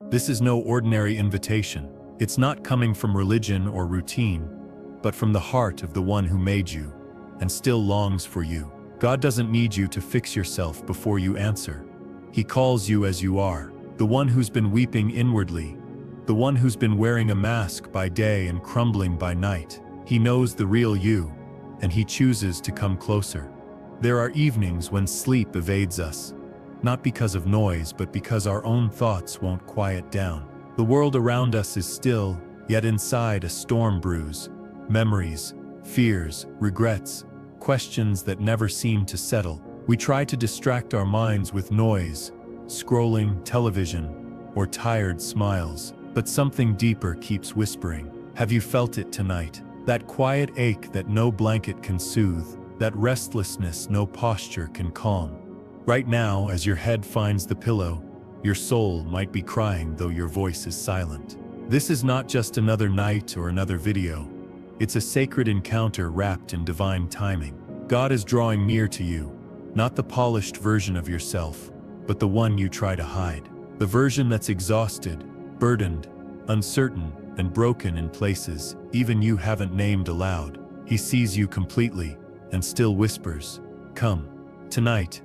This is no ordinary invitation. It's not coming from religion or routine, but from the heart of the one who made you and still longs for you. God doesn't need you to fix yourself before you answer. He calls you as you are, the one who's been weeping inwardly, the one who's been wearing a mask by day and crumbling by night. He knows the real you, and he chooses to come closer. There are evenings when sleep evades us, not because of noise, but because our own thoughts won't quiet down. The world around us is still, yet inside a storm brews. Memories, fears, regrets, questions that never seem to settle. We try to distract our minds with noise, scrolling, television, or tired smiles. But something deeper keeps whispering. Have you felt it tonight? That quiet ache that no blanket can soothe, that restlessness no posture can calm. Right now, as your head finds the pillow, your soul might be crying though your voice is silent. This is not just another night or another video. It's a sacred encounter wrapped in divine timing. God is drawing near to you, not the polished version of yourself, but the one you try to hide. The version that's exhausted, burdened, uncertain, and broken in places even you haven't named aloud. He sees you completely and still whispers, "Come." Tonight,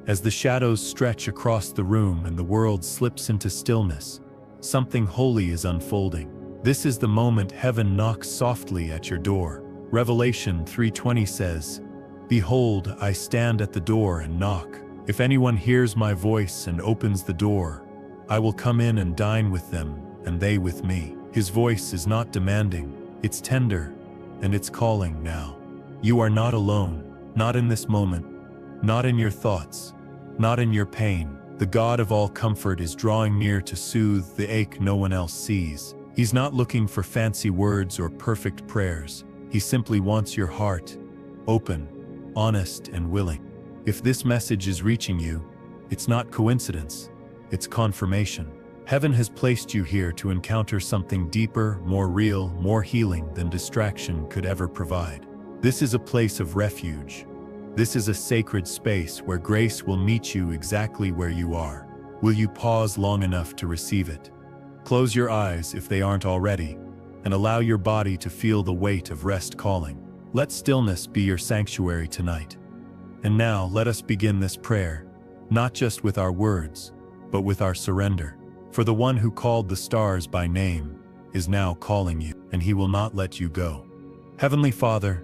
as the shadows stretch across the room and the world slips into stillness, something holy is unfolding. This is the moment heaven knocks softly at your door. Revelation 3:20 says, "Behold, I stand at the door and knock. If anyone hears my voice and opens the door, I will come in and dine with them, and they with me." His voice is not demanding, it's tender, and it's calling now. You are not alone, not in this moment, not in your thoughts, not in your pain. The God of all comfort is drawing near to soothe the ache no one else sees. He's not looking for fancy words or perfect prayers. He simply wants your heart, open, honest, and willing. If this message is reaching you, it's not coincidence, it's confirmation. Heaven has placed you here to encounter something deeper, more real, more healing than distraction could ever provide. This is a place of refuge. This is a sacred space where grace will meet you exactly where you are. Will you pause long enough to receive it? Close your eyes if they aren't already, and allow your body to feel the weight of rest calling. Let stillness be your sanctuary tonight. And now let us begin this prayer, not just with our words, but with our surrender. For the one who called the stars by name is now calling you, and he will not let you go. Heavenly Father,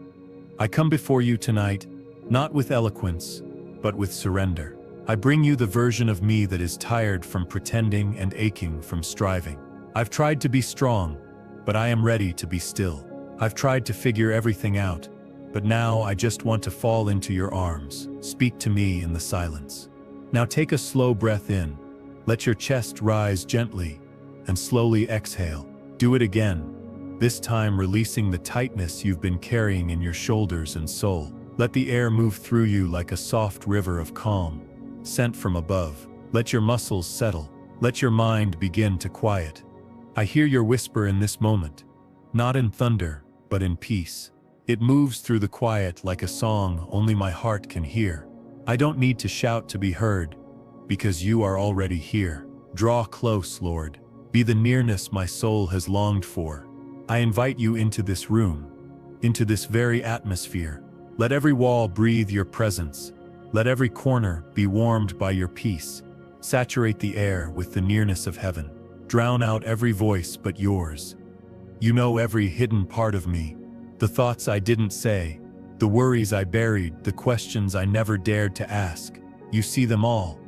I come before you tonight, not with eloquence, but with surrender. I bring you the version of me that is tired from pretending and aching from striving. I've tried to be strong, but I am ready to be still. I've tried to figure everything out, but now I just want to fall into your arms. Speak to me in the silence. Now take a slow breath in. Let your chest rise gently, and slowly exhale. Do it again, this time releasing the tightness you've been carrying in your shoulders and soul. Let the air move through you like a soft river of calm, sent from above. Let your muscles settle. Let your mind begin to quiet. I hear your whisper in this moment, not in thunder, but in peace. It moves through the quiet like a song only my heart can hear. I don't need to shout to be heard, because you are already here. Draw close, Lord. Be the nearness my soul has longed for. I invite you into this room, into this very atmosphere. Let every wall breathe your presence. Let every corner be warmed by your peace. Saturate the air with the nearness of heaven. Drown out every voice but yours. You know every hidden part of me, the thoughts I didn't say, the worries I buried, the questions I never dared to ask. You see them all,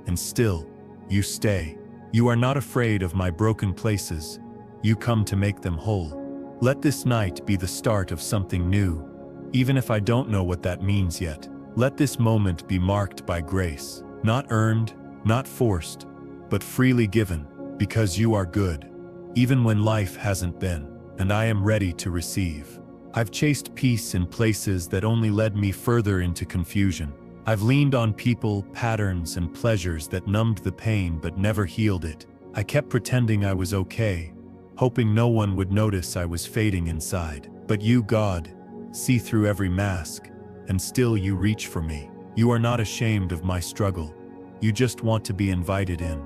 and still, you stay. You are not afraid of my broken places. You come to make them whole. Let this night be the start of something new, even if I don't know what that means yet. Let this moment be marked by grace, not earned, not forced, but freely given, because you are good, even when life hasn't been, and I am ready to receive. I've chased peace in places that only led me further into confusion. I've leaned on people, patterns, and pleasures that numbed the pain but never healed it. I kept pretending I was okay, hoping no one would notice I was fading inside. But you, God, see through every mask, and still you reach for me. You are not ashamed of my struggle. You just want to be invited in.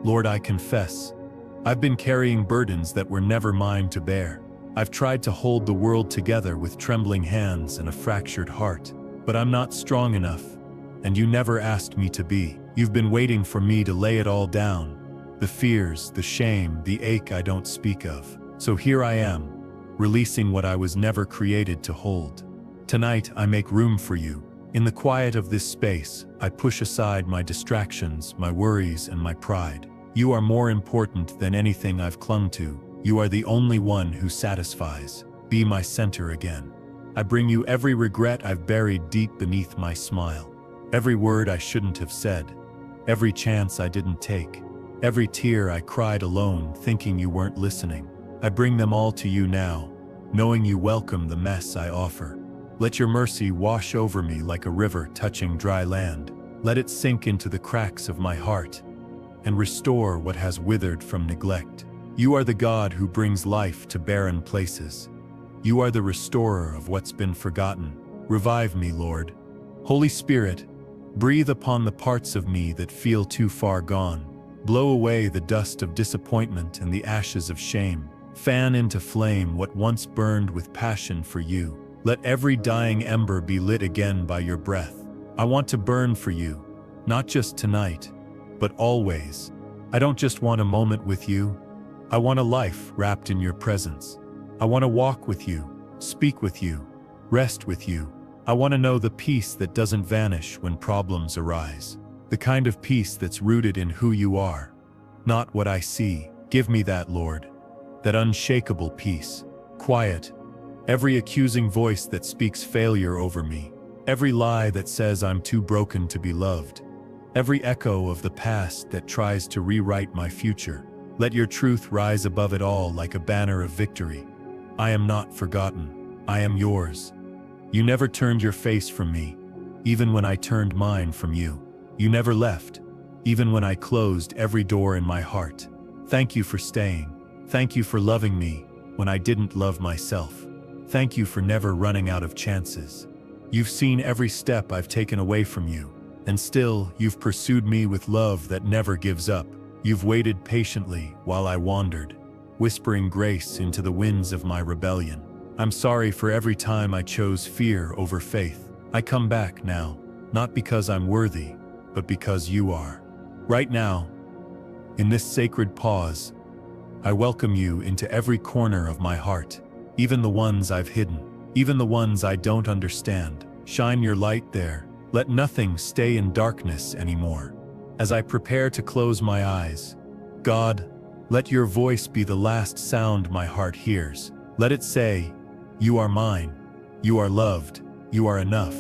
Lord, I confess, I've been carrying burdens that were never mine to bear. I've tried to hold the world together with trembling hands and a fractured heart. But I'm not strong enough, and you never asked me to be. You've been waiting for me to lay it all down. The fears, the shame, the ache I don't speak of. So here I am, releasing what I was never created to hold. Tonight I make room for you. In the quiet of this space, I push aside my distractions, my worries, and my pride. You are more important than anything I've clung to. You are the only one who satisfies. Be my center again. I bring you every regret I've buried deep beneath my smile. Every word I shouldn't have said. Every chance I didn't take. Every tear I cried alone, thinking you weren't listening. I bring them all to you now, knowing you welcome the mess I offer. Let your mercy wash over me like a river touching dry land. Let it sink into the cracks of my heart and restore what has withered from neglect. You are the God who brings life to barren places. You are the restorer of what's been forgotten. Revive me, Lord. Holy Spirit, breathe upon the parts of me that feel too far gone. Blow away the dust of disappointment and the ashes of shame. Fan into flame what once burned with passion for you. Let every dying ember be lit again by your breath. I want to burn for you, not just tonight, but always. I don't just want a moment with you. I want a life wrapped in your presence. I want to walk with you, speak with you, rest with you. I want to know the peace that doesn't vanish when problems arise. The kind of peace that's rooted in who you are, not what I see. Give me that, Lord. That unshakable peace. Quiet every accusing voice that speaks failure over me. Every lie that says I'm too broken to be loved. Every echo of the past that tries to rewrite my future. Let your truth rise above it all like a banner of victory. I am not forgotten. I am yours. You never turned your face from me, even when I turned mine from you. You never left, even when I closed every door in my heart. Thank you for staying. Thank you for loving me when I didn't love myself. Thank you for never running out of chances. You've seen every step I've taken away from you, and still you've pursued me with love that never gives up. You've waited patiently while I wandered, whispering grace into the winds of my rebellion. I'm sorry for every time I chose fear over faith. I come back now, not because I'm worthy, but because you are. Right now, in this sacred pause, I welcome you into every corner of my heart, even the ones I've hidden, even the ones I don't understand. Shine your light there. Let nothing stay in darkness anymore. As I prepare to close my eyes, God, let your voice be the last sound my heart hears. Let it say, you are mine. You are loved. You are enough.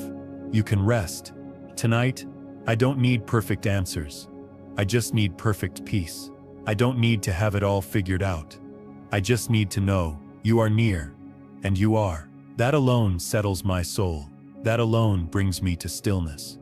You can rest. Tonight, I don't need perfect answers. I just need perfect peace. I don't need to have it all figured out. I just need to know you are near, and you are. That alone settles my soul. That alone brings me to stillness.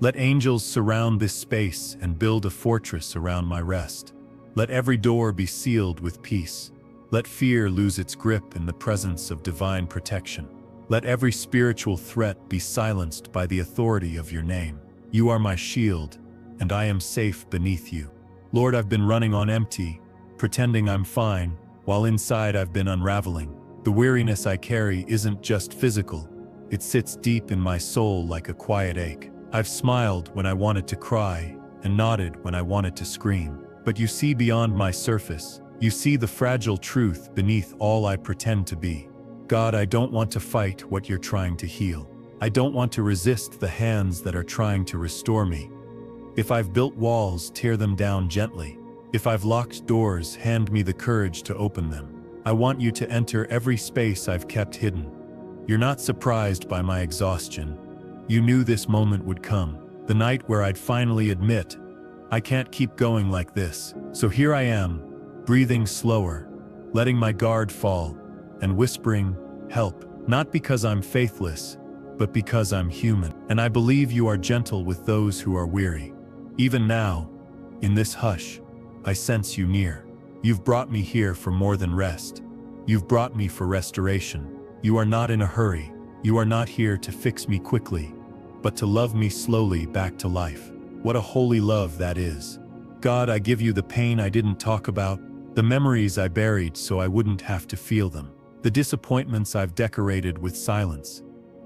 Let angels surround this space and build a fortress around my rest. Let every door be sealed with peace. Let fear lose its grip in the presence of divine protection. Let every spiritual threat be silenced by the authority of your name. You are my shield, and I am safe beneath you. Lord, I've been running on empty, pretending I'm fine, while inside I've been unraveling. The weariness I carry isn't just physical. It sits deep in my soul like a quiet ache. I've smiled when I wanted to cry, and nodded when I wanted to scream. But you see beyond my surface. You see the fragile truth beneath all I pretend to be. God, I don't want to fight what you're trying to heal. I don't want to resist the hands that are trying to restore me. If I've built walls, tear them down gently. If I've locked doors, hand me the courage to open them. I want you to enter every space I've kept hidden. You're not surprised by my exhaustion. You knew this moment would come, the night where I'd finally admit, I can't keep going like this. So here I am, breathing slower, letting my guard fall, and whispering, help, not because I'm faithless, but because I'm human. And I believe you are gentle with those who are weary. Even now, in this hush, I sense you near. You've brought me here for more than rest. You've brought me for restoration. You are not in a hurry. You are not here to fix me quickly, but to love me slowly back to life. What a holy love that is. God, I give you the pain I didn't talk about, The memories I buried so I wouldn't have to feel them. The disappointments I've decorated with silence.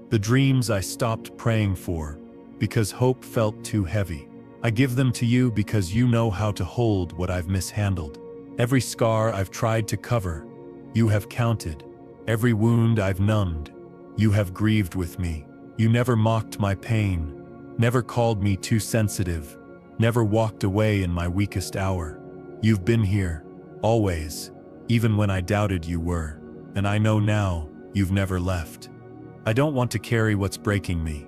The dreams I stopped praying for because hope felt too heavy. I give them to you because you know how to hold what I've mishandled. Every scar I've tried to cover, you have counted. Every wound I've numbed, you have grieved with me. You never mocked my pain, never called me too sensitive, never walked away in my weakest hour. You've been here, always, even when I doubted you were. And I know now, you've never left. I don't want to carry what's breaking me.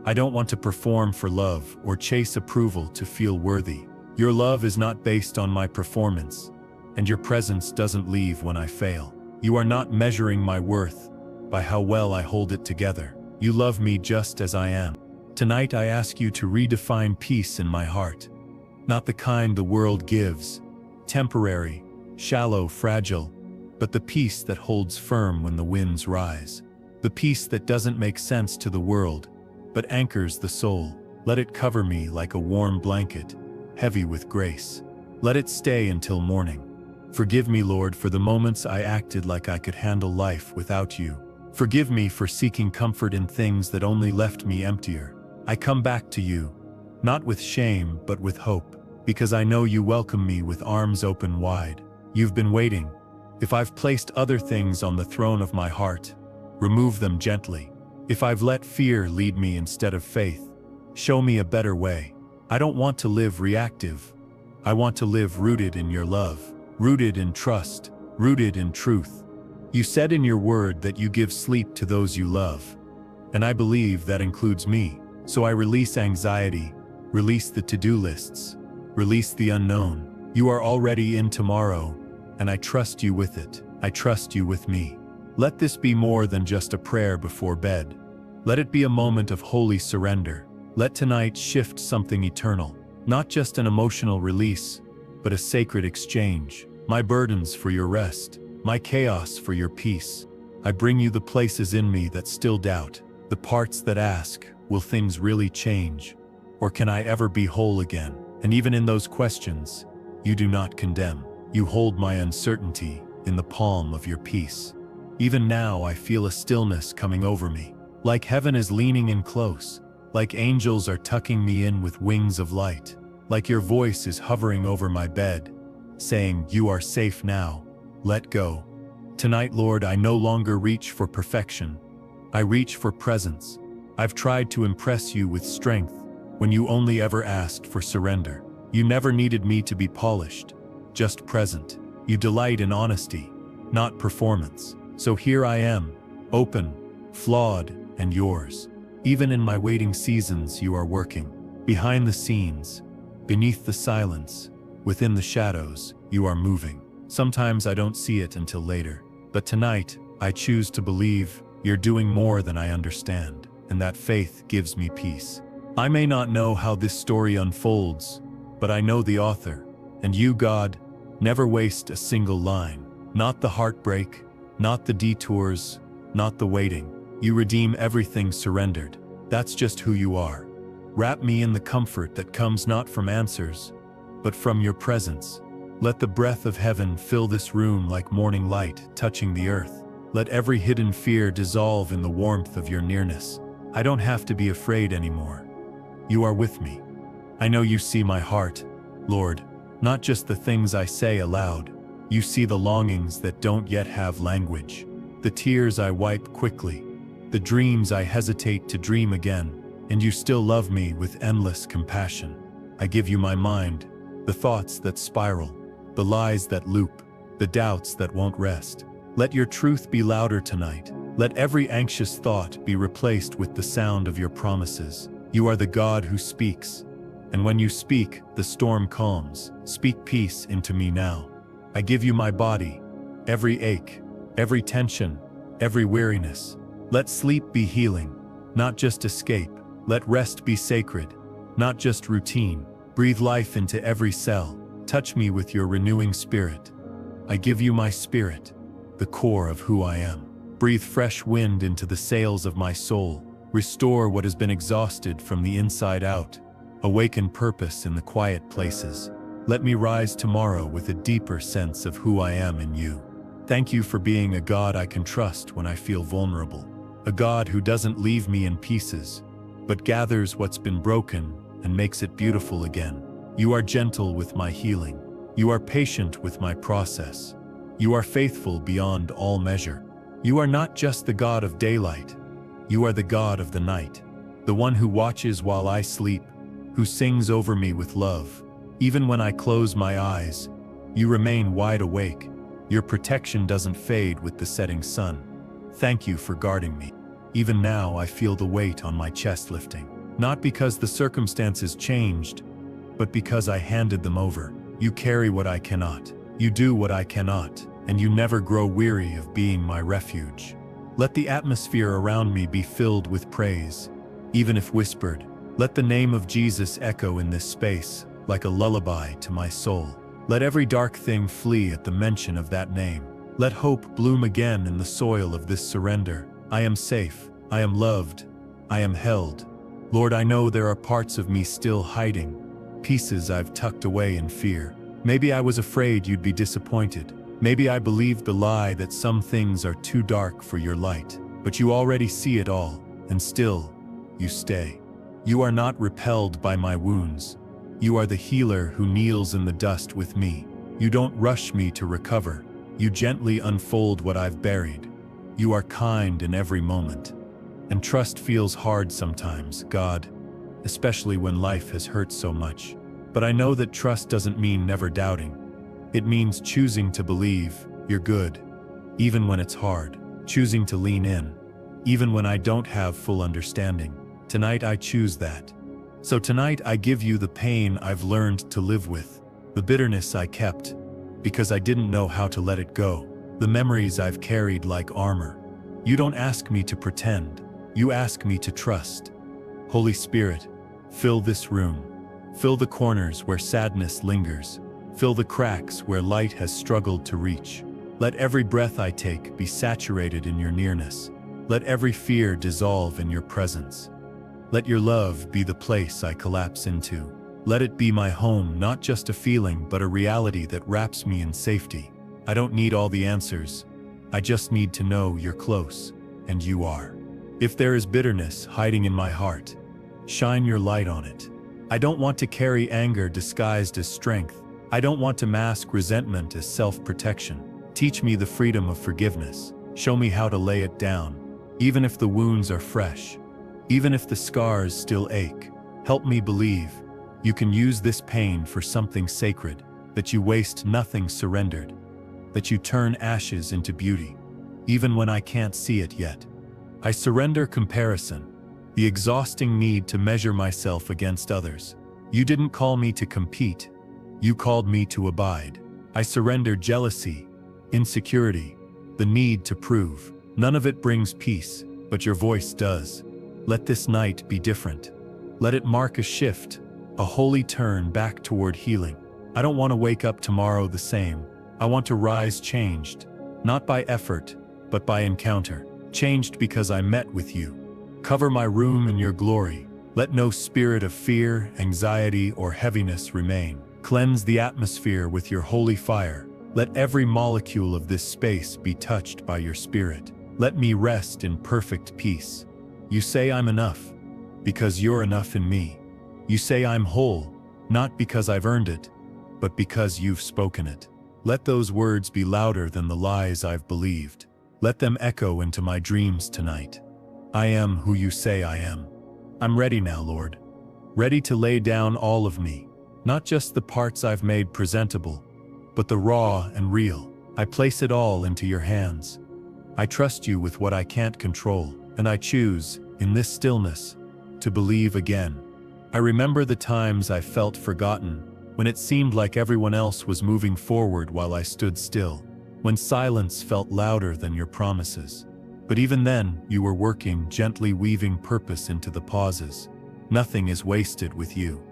I don't want to perform for love or chase approval to feel worthy. Your love is not based on my performance, and your presence doesn't leave when I fail. You are not measuring my worth by how well I hold it together. You love me just as I am. Tonight I ask you to redefine peace in my heart. Not the kind the world gives, temporary, shallow, fragile, but the peace that holds firm when the winds rise. The peace that doesn't make sense to the world, but anchors the soul. Let it cover me like a warm blanket, heavy with grace. Let it stay until morning. Forgive me, Lord, for the moments I acted like I could handle life without you. Forgive me for seeking comfort in things that only left me emptier. I come back to you, not with shame but with hope, because I know you welcome me with arms open wide. You've been waiting. If I've placed other things on the throne of my heart, remove them gently. If I've let fear lead me instead of faith, show me a better way. I don't want to live reactive. I want to live rooted in your love, rooted in trust, rooted in truth. You said in your word that you give sleep to those you love, and I believe that includes me. So I release anxiety, release the to-do lists, release the unknown. You are already in tomorrow, and I trust you with it. I trust you with me. Let this be more than just a prayer before bed. Let it be a moment of holy surrender. Let tonight shift something eternal, not just an emotional release, but a sacred exchange. My burdens for your rest, my chaos for your peace. I bring you the places in me that still doubt, the parts that ask, will things really change? Or can I ever be whole again? And even in those questions, you do not condemn. You hold my uncertainty in the palm of your peace. Even now I feel a stillness coming over me, like heaven is leaning in close, like angels are tucking me in with wings of light, like your voice is hovering over my bed, saying, you are safe now, let go. Tonight, Lord, I no longer reach for perfection. I reach for presence. I've tried to impress you with strength when you only ever asked for surrender. You never needed me to be polished, just present. You delight in honesty, not performance. So here I am, open, flawed, and yours. Even in my waiting seasons, you are working. Behind the scenes, beneath the silence, within the shadows, you are moving. Sometimes I don't see it until later, but tonight, I choose to believe you're doing more than I understand, and that faith gives me peace. I may not know how this story unfolds, but I know the author, and you, God, never waste a single line. Not the heartbreak, not the detours, not the waiting. You redeem everything surrendered. That's just who you are. Wrap me in the comfort that comes not from answers, but from your presence. Let the breath of heaven fill this room like morning light touching the earth. Let every hidden fear dissolve in the warmth of your nearness. I don't have to be afraid anymore. You are with me. I know you see my heart, Lord, not just the things I say aloud. You see the longings that don't yet have language, the tears I wipe quickly, the dreams I hesitate to dream again, and you still love me with endless compassion. I give you my mind, the thoughts that spiral, the lies that loop, the doubts that won't rest. Let your truth be louder tonight. Let every anxious thought be replaced with the sound of your promises. You are the God who speaks, and when you speak, the storm calms. Speak peace into me now. I give you my body, every ache, every tension, every weariness. Let sleep be healing, not just escape. Let rest be sacred, not just routine. Breathe life into every cell. Touch me with your renewing spirit. I give you my spirit, the core of who I am. Breathe fresh wind into the sails of my soul. Restore what has been exhausted from the inside out. Awaken purpose in the quiet places. Let me rise tomorrow with a deeper sense of who I am in you. Thank you for being a God I can trust when I feel vulnerable. A God who doesn't leave me in pieces, but gathers what's been broken and makes it beautiful again. You are gentle with my healing. You are patient with my process. You are faithful beyond all measure. You are not just the God of daylight. You are the God of the night, the one who watches while I sleep, who sings over me with love. Even when I close my eyes, you remain wide awake. Your protection doesn't fade with the setting sun. Thank you for guarding me. Even now I feel the weight on my chest lifting. Not because the circumstances changed, but because I handed them over. You carry what I cannot. You do what I cannot, and you never grow weary of being my refuge. Let the atmosphere around me be filled with praise, even if whispered. Let the name of Jesus echo in this space like a lullaby to my soul. Let every dark thing flee at the mention of that name. Let hope bloom again in the soil of this surrender. I am safe. I am loved. I am held. Lord, I know there are parts of me still hiding, pieces I've tucked away in fear. Maybe I was afraid you'd be disappointed. Maybe I believed the lie that some things are too dark for your light. But you already see it all, and still, you stay. You are not repelled by my wounds. You are the healer who kneels in the dust with me. You don't rush me to recover. You gently unfold what I've buried. You are kind in every moment. And trust feels hard sometimes, God, especially when life has hurt so much. But I know that trust doesn't mean never doubting. It means choosing to believe you're good, even when it's hard. Choosing to lean in, even when I don't have full understanding. Tonight I choose that. So tonight I give you the pain I've learned to live with, the bitterness I kept because I didn't know how to let it go, the memories I've carried like armor. You don't ask me to pretend, you ask me to trust. Holy Spirit, fill this room. Fill the corners where sadness lingers. Fill the cracks where light has struggled to reach. Let every breath I take be saturated in your nearness. Let every fear dissolve in your presence. Let your love be the place I collapse into. Let it be my home, not just a feeling, but a reality that wraps me in safety. I don't need all the answers. I just need to know you're close, and you are. If there is bitterness hiding in my heart, shine your light on it. I don't want to carry anger disguised as strength. I don't want to mask resentment as self-protection. Teach me the freedom of forgiveness. Show me how to lay it down, even if the wounds are fresh. Even if the scars still ache, help me believe you can use this pain for something sacred, that you waste nothing surrendered, that you turn ashes into beauty, even when I can't see it yet. I surrender comparison, the exhausting need to measure myself against others. You didn't call me to compete, you called me to abide. I surrender jealousy, insecurity, the need to prove. None of it brings peace, but your voice does. Let this night be different. Let it mark a shift, a holy turn back toward healing. I don't want to wake up tomorrow the same. I want to rise changed, not by effort, but by encounter. Changed because I met with you. Cover my room in your glory. Let no spirit of fear, anxiety, or heaviness remain. Cleanse the atmosphere with your holy fire. Let every molecule of this space be touched by your spirit. Let me rest in perfect peace. You say I'm enough, because you're enough in me. You say I'm whole, not because I've earned it, but because you've spoken it. Let those words be louder than the lies I've believed. Let them echo into my dreams tonight. I am who you say I am. I'm ready now, Lord. Ready to lay down all of me, not just the parts I've made presentable, but the raw and real. I place it all into your hands. I trust you with what I can't control. And I choose, in this stillness, to believe again. I remember the times I felt forgotten, when it seemed like everyone else was moving forward while I stood still, when silence felt louder than your promises. But even then, you were working, gently weaving purpose into the pauses. Nothing is wasted with you.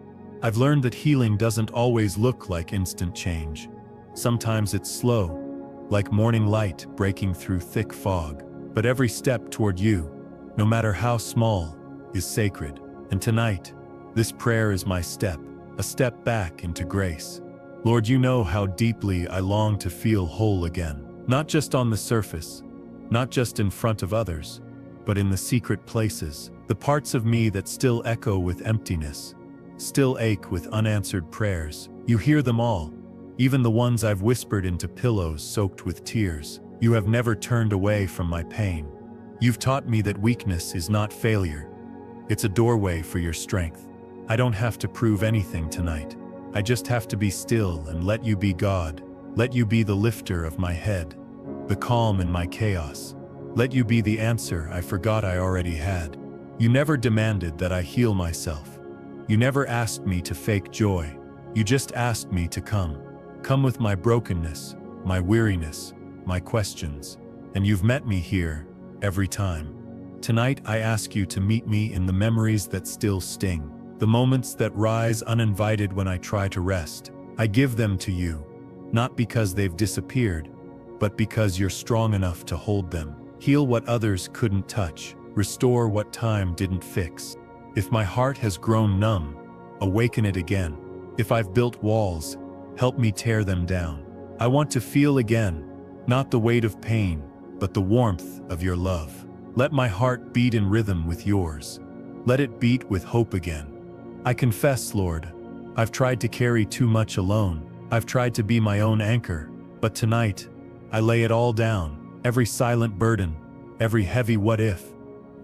I've learned that healing doesn't always look like instant change. Sometimes it's slow, like morning light breaking through thick fog. But every step toward you, no matter how small, is sacred. And tonight, this prayer is my step, a step back into grace. Lord, you know how deeply I long to feel whole again. Not just on the surface, not just in front of others, but in the secret places, the parts of me that still echo with emptiness, still ache with unanswered prayers. You hear them all, even the ones I've whispered into pillows soaked with tears. You have never turned away from my pain. You've taught me that weakness is not failure. It's a doorway for your strength. I don't have to prove anything tonight. I just have to be still and let you be God. Let you be the lifter of my head, the calm in my chaos. Let you be the answer I forgot I already had. You never demanded that I heal myself. You never asked me to fake joy. You just asked me to come. Come with my brokenness, my weariness, my questions. And you've met me here, every time. Tonight I ask you to meet me in the memories that still sting, the moments that rise uninvited when I try to rest. I give them to you, not because they've disappeared, but because you're strong enough to hold them. Heal what others couldn't touch, restore what time didn't fix. If my heart has grown numb, awaken it again. If I've built walls, help me tear them down. I want to feel again, not the weight of pain, but the warmth of your love. Let my heart beat in rhythm with yours. Let it beat with hope again. I confess, Lord, I've tried to carry too much alone. I've tried to be my own anchor, but tonight, I lay it all down. Every silent burden, every heavy what if,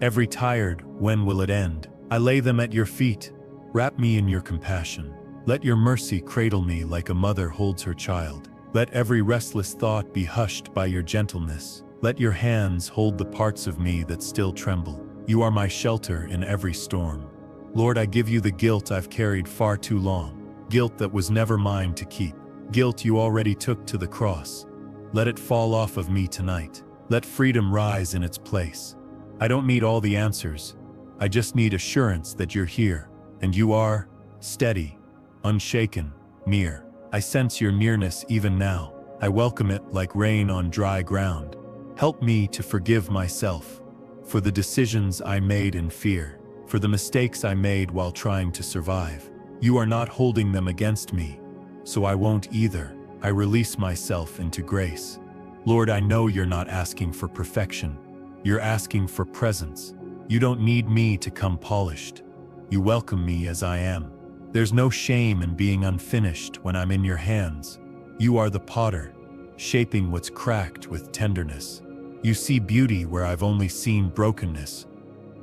every tired when will it end. I lay them at your feet. Wrap me in your compassion. Let your mercy cradle me like a mother holds her child. Let every restless thought be hushed by your gentleness. Let your hands hold the parts of me that still tremble. You are my shelter in every storm. Lord, I give you the guilt I've carried far too long. Guilt that was never mine to keep. Guilt you already took to the cross. Let it fall off of me tonight. Let freedom rise in its place. I don't need all the answers. I just need assurance that you're here, and you are steady, unshaken, near. I sense your nearness even now. I welcome it like rain on dry ground. Help me to forgive myself for the decisions I made in fear, for the mistakes I made while trying to survive. You are not holding them against me, so I won't either. I release myself into grace. Lord, I know you're not asking for perfection. You're asking for presence. You don't need me to come polished. You welcome me as I am. There's no shame in being unfinished when I'm in your hands. You are the potter, shaping what's cracked with tenderness. You see beauty where I've only seen brokenness.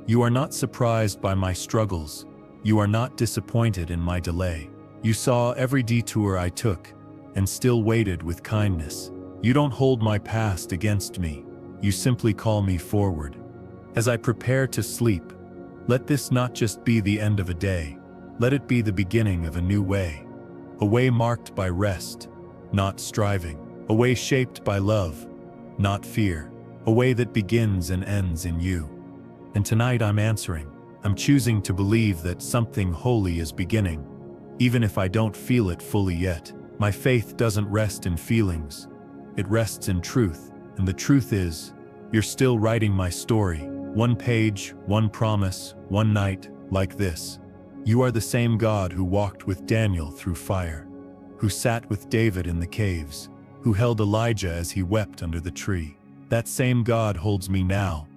You are not surprised by my struggles. You are not disappointed in my delay. You saw every detour I took and still waited with kindness. You don't hold my past against me. You simply call me forward. As I prepare to sleep, let this not just be the end of a day. Let it be the beginning of a new way. A way marked by rest, not striving. A way shaped by love, not fear. A way that begins and ends in you. And tonight I'm answering. I'm choosing to believe that something holy is beginning, even if I don't feel it fully yet. My faith doesn't rest in feelings. It rests in truth. And the truth is, you're still writing my story. One page, one promise, one night, like this. You are the same God who walked with Daniel through fire, who sat with David in the caves, who held Elijah as he wept under the tree. That same God holds me now,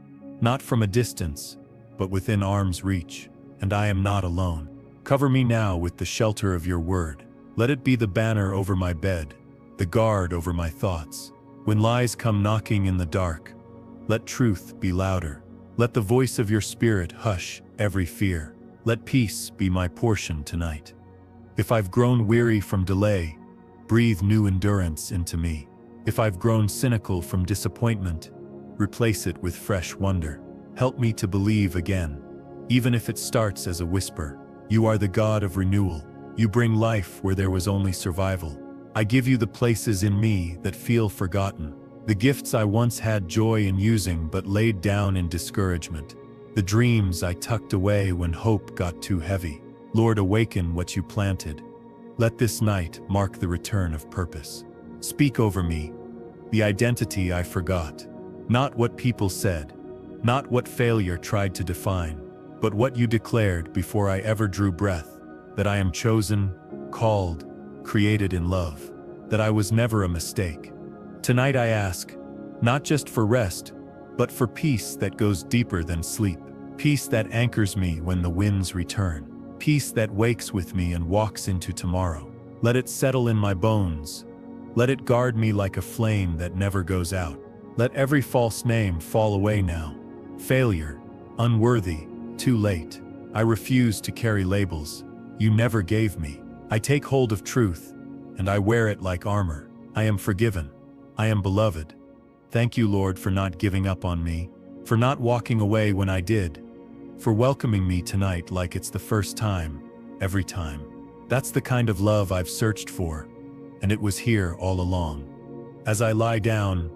not from a distance, but within arm's reach, and I am not alone. Cover me now with the shelter of your word. Let it be the banner over my bed, the guard over my thoughts. When lies come knocking in the dark, let truth be louder. Let the voice of your spirit hush every fear. Let peace be my portion tonight. If I've grown weary from delay, breathe new endurance into me. If I've grown cynical from disappointment, replace it with fresh wonder. Help me to believe again, even if it starts as a whisper. You are the God of renewal. You bring life where there was only survival. I give you the places in me that feel forgotten, the gifts I once had joy in using but laid down in discouragement, the dreams I tucked away when hope got too heavy. Lord, awaken what you planted. Let this night mark the return of purpose. Speak over me, the identity I forgot. Not what people said, not what failure tried to define, but what you declared before I ever drew breath, that I am chosen, called, created in love, that I was never a mistake. Tonight I ask, not just for rest, but for peace that goes deeper than sleep. Peace that anchors me when the winds return. Peace that wakes with me and walks into tomorrow. Let it settle in my bones. Let it guard me like a flame that never goes out. Let every false name fall away now. Failure, unworthy, too late. I refuse to carry labels you never gave me. I take hold of truth, and I wear it like armor. I am forgiven. I am beloved. Thank you, Lord, for not giving up on me, for not walking away when I did, for welcoming me tonight like it's the first time, every time. That's the kind of love I've searched for, and it was here all along. As I lie down,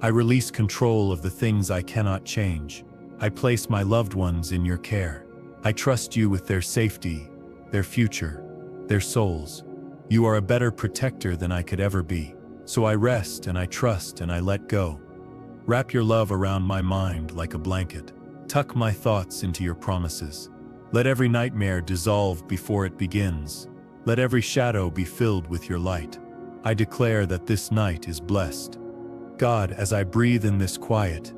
I release control of the things I cannot change. I place my loved ones in your care. I trust you with their safety, their future, their souls. You are a better protector than I could ever be. So I rest and I trust and I let go. Wrap your love around my mind like a blanket. Tuck my thoughts into your promises. Let every nightmare dissolve before it begins. Let every shadow be filled with your light. I declare that this night is blessed. God, as I breathe in this quiet,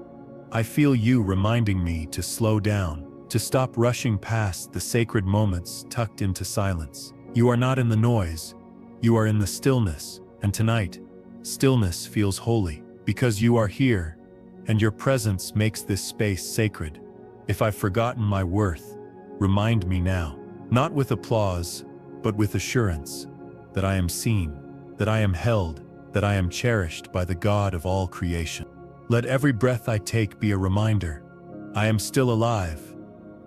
I feel you reminding me to slow down, to stop rushing past the sacred moments tucked into silence. You are not in the noise, you are in the stillness, and tonight, stillness feels holy, because you are here, and your presence makes this space sacred. If I've forgotten my worth, remind me now, not with applause, but with assurance, that I am seen, that I am held, that I am cherished by the God of all creation. Let every breath I take be a reminder, I am still alive,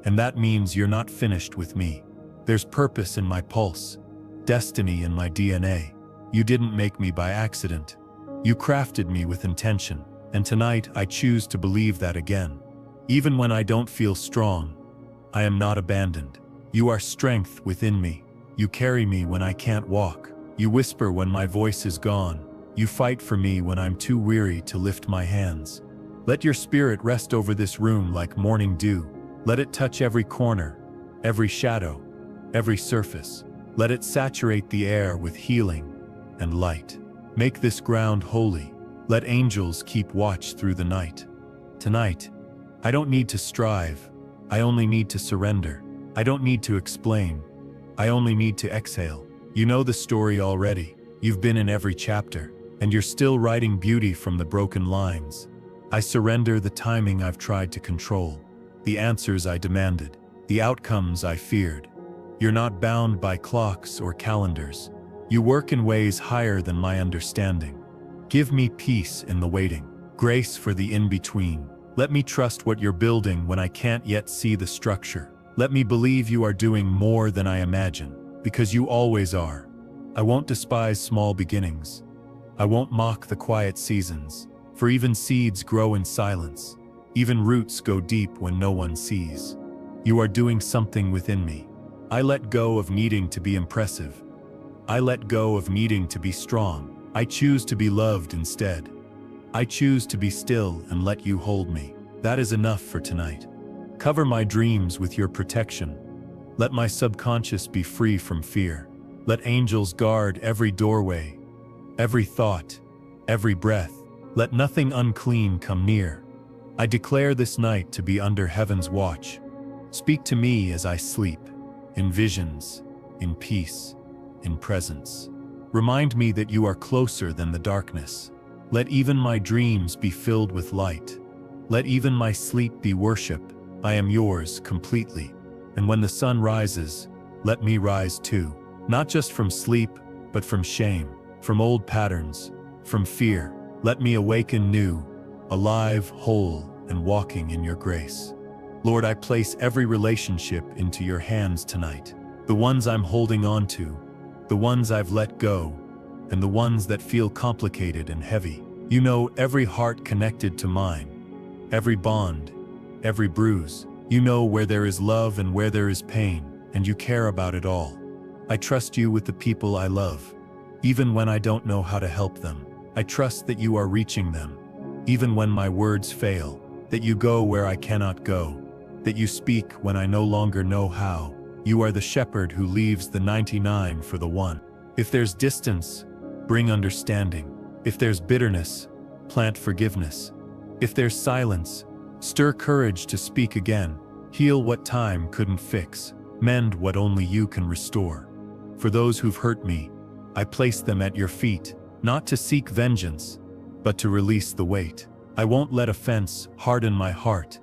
and that means you're not finished with me. There's purpose in my pulse, destiny in my DNA. You didn't make me by accident. You crafted me with intention, and tonight I choose to believe that again. Even when I don't feel strong, I am not abandoned. You are strength within me. You carry me when I can't walk. You whisper when my voice is gone. You fight for me when I'm too weary to lift my hands. Let your spirit rest over this room like morning dew. Let it touch every corner, every shadow, every surface. Let it saturate the air with healing and light. Make this ground holy. Let angels keep watch through the night. Tonight, I don't need to strive. I only need to surrender. I don't need to explain. I only need to exhale. You know the story already. You've been in every chapter, and you're still writing beauty from the broken lines. I surrender the timing I've tried to control, the answers I demanded, the outcomes I feared. You're not bound by clocks or calendars. You work in ways higher than my understanding. Give me peace in the waiting, grace for the in-between. Let me trust what you're building when I can't yet see the structure. Let me believe you are doing more than I imagine, because you always are. I won't despise small beginnings. I won't mock the quiet seasons, for even seeds grow in silence. Even roots go deep when no one sees. You are doing something within me. I let go of needing to be impressive. I let go of needing to be strong. I choose to be loved instead. I choose to be still and let you hold me. That is enough for tonight. Cover my dreams with your protection. Let my subconscious be free from fear. Let angels guard every doorway, every thought, every breath. Let nothing unclean come near. I declare this night to be under heaven's watch. Speak to me as I sleep, in visions, in peace, in presence. Remind me that you are closer than the darkness. Let even my dreams be filled with light. Let even my sleep be worship. I am yours completely. And when the sun rises, let me rise too. Not just from sleep, but from shame, from old patterns, from fear. Let me awaken new, alive, whole, and walking in your grace. Lord, I place every relationship into your hands tonight. The ones I'm holding on to, the ones I've let go, and the ones that feel complicated and heavy. You know every heart connected to mine, every bond, every bruise. You know where there is love and where there is pain, and you care about it all. I trust you with the people I love, even when I don't know how to help them. I trust that you are reaching them, even when my words fail, that you go where I cannot go, that you speak when I no longer know how. You are the shepherd who leaves the 99 for the one. If there's distance, bring understanding. If there's bitterness, plant forgiveness. If there's silence, stir courage to speak again. Heal what time couldn't fix. Mend what only you can restore. For those who've hurt me, I place them at your feet, not to seek vengeance, but to release the weight. I won't let offense harden my heart.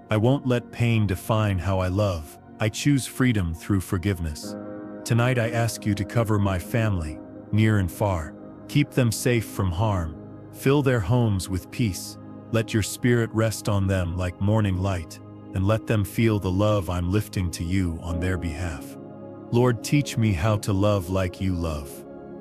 I won't let pain define how I love. I choose freedom through forgiveness. Tonight I ask you to cover my family, near and far. Keep them safe from harm. Fill their homes with peace. Let your spirit rest on them like morning light, and let them feel the love I'm lifting to you on their behalf. Lord, teach me how to love like you love,